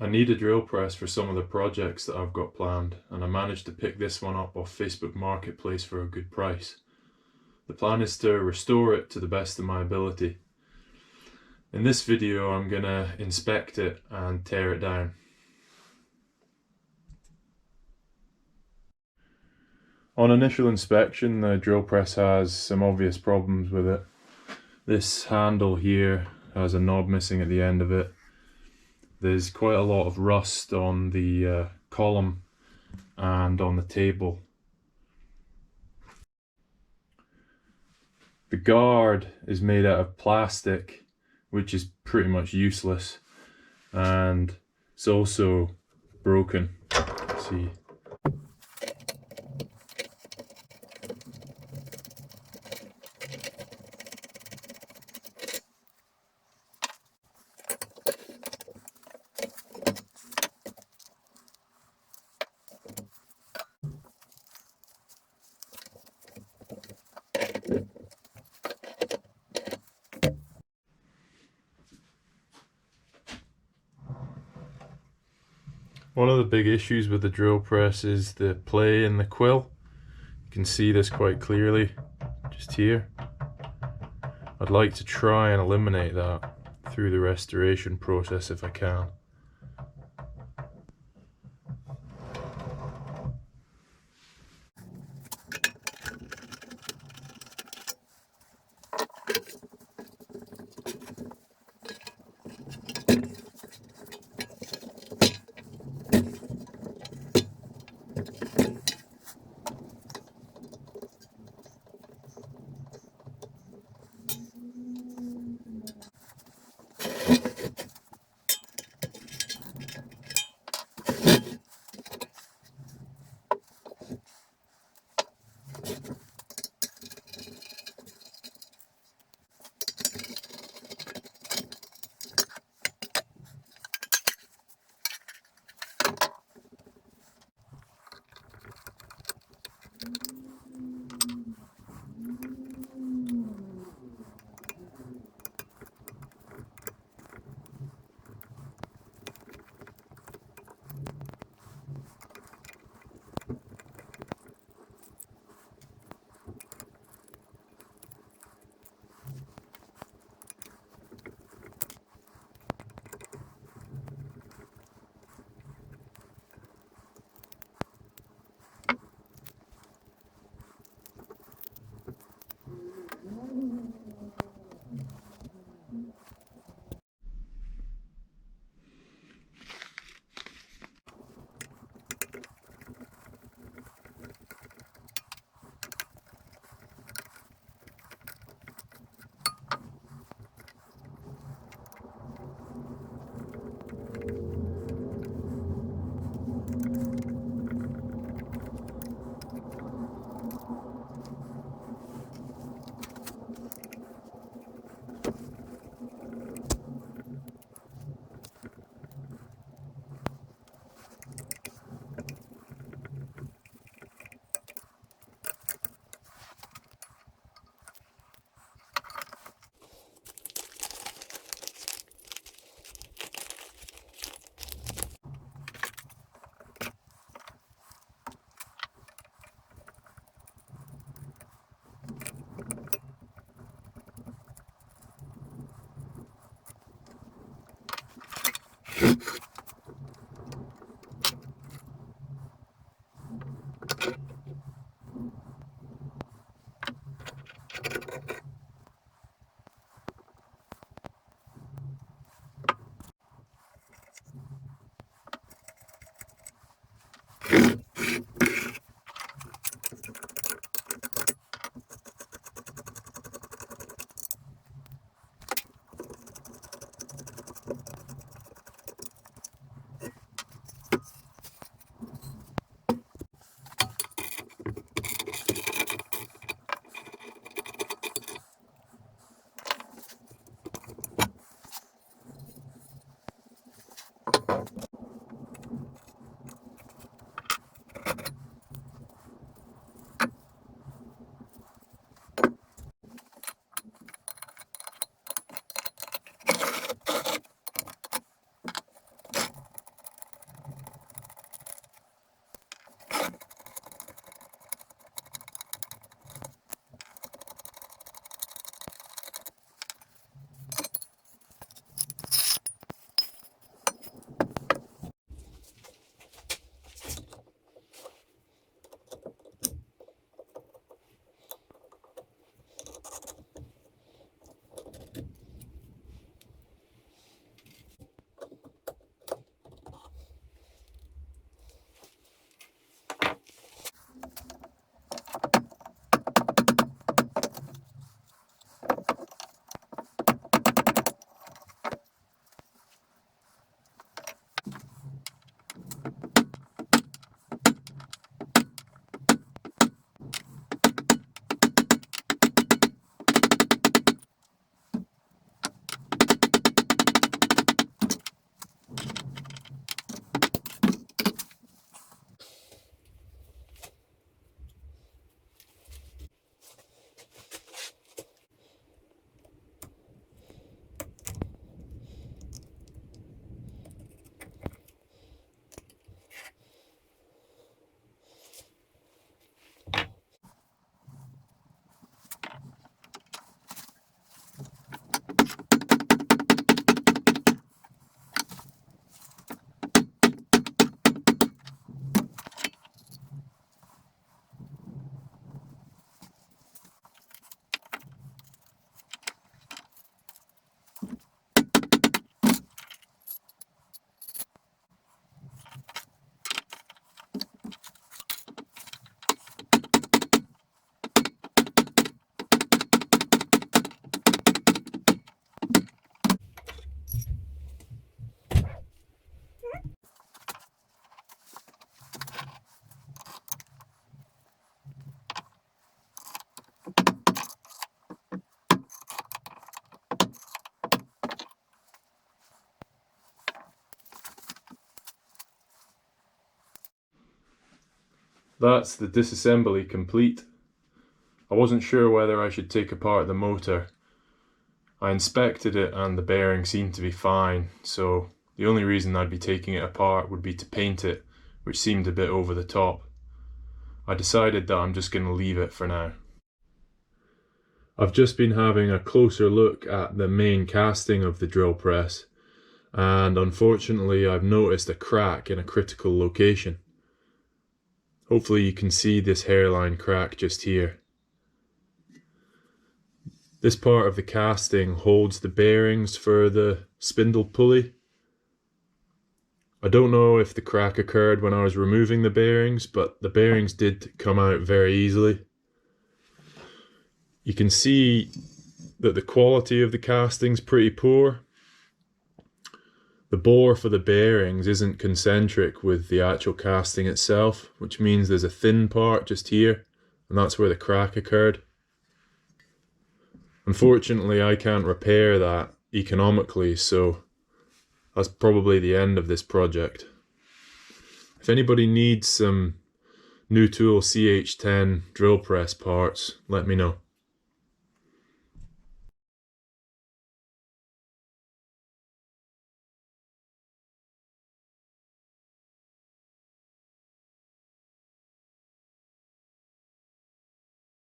I need a drill press for some of the projects that I've got planned, and I managed to pick this one up off Facebook Marketplace for a good price. The plan is to restore it to the best of my ability. In this video I'm going to inspect it and tear it down. On initial inspection, the drill press has some obvious problems with it. This handle here has a knob missing at the end of it. There's quite a lot of rust on the column and on the table. The guard is made out of plastic, which is pretty much useless, and it's also broken. Let's see. One of the big issues with the drill press is the play in the quill. You can see this quite clearly, just here. I'd like to try and eliminate that through the restoration process if I can. That's the disassembly complete. I wasn't sure whether I should take apart the motor. I inspected it and the bearing seemed to be fine, so the only reason I'd be taking it apart would be to paint it, which seemed a bit over the top. I decided that I'm just going to leave it for now. I've just been having a closer look at the main casting of the drill press, and unfortunately I've noticed a crack in a critical location. Hopefully you can see this hairline crack just here. This part of the casting holds the bearings for the spindle pulley. I don't know if the crack occurred when I was removing the bearings, but the bearings did come out very easily. You can see that the quality of the casting's pretty poor. The bore for the bearings isn't concentric with the actual casting itself, which means there's a thin part just here, and that's where the crack occurred. Unfortunately, I can't repair that economically, so that's probably the end of this project. If anybody needs some Nutool CH10 drill press parts, let me know.